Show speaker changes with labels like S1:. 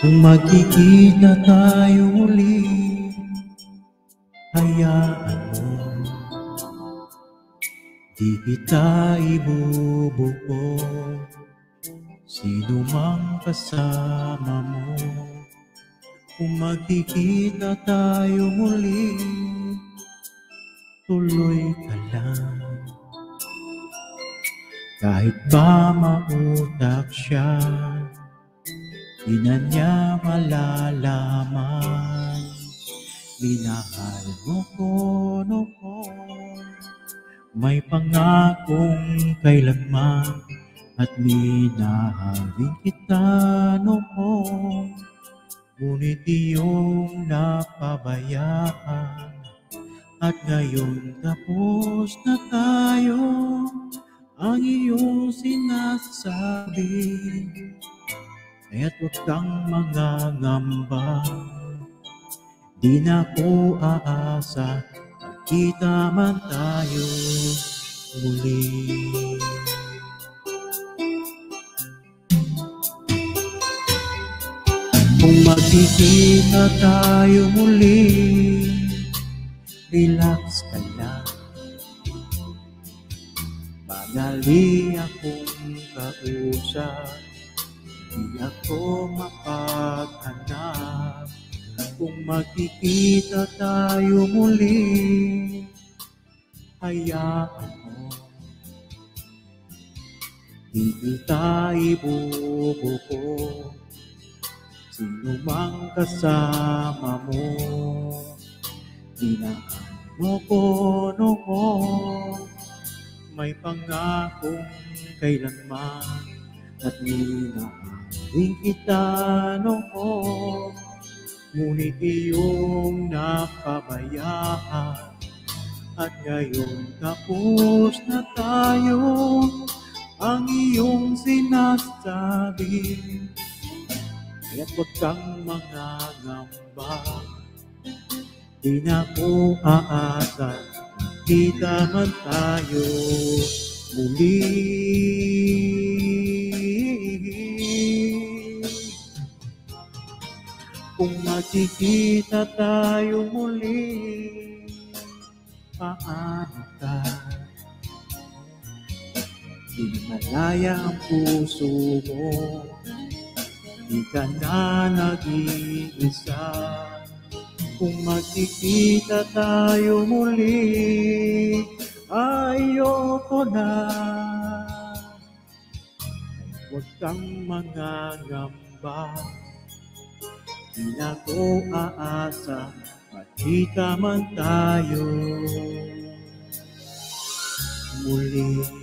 S1: Kung magkikita tayo muli, hayaan mo, di kita ibubuo. Sino mang kasama mo, kung magkikita tayo muli, tuloy ka lang. Kahit ba mautak siya, di na niya malalaman. Minahal mo ko noon, may pangakong kailanman, at minahalin kita noon. Ngunit iyong napabayaan, at ngayon tapos na tayo. Ang iyong sinasabi, kaya't huwag kang mangangamba. Di na ko aasa, magkita man tayo muli. Kung magkikita tayo muli, relax ka lang. Madali akong kausap, di ako mapaghanap. Kung magkikita tayo muli, hayaan mo, di kita ibubuo. Sino mang kasama mo, hinaan mo ko noon, may pangakong kailanman, at minahalin kita noon. Ngunit iyong napabayaan, at ngayon tapos na tayo. Ang iyong sinasabi, kaya't huwag kang mangangamba. Di na ko aasa, kita man tayo muli. Kung magkikita tayo muli, paano ka? Di malaya ang puso mo, di ka na nag-iisa. Kung magkikita tayo muli, ayoko na. Huwag kang mangangamba, di na ko aasa, magkita man tayo muli.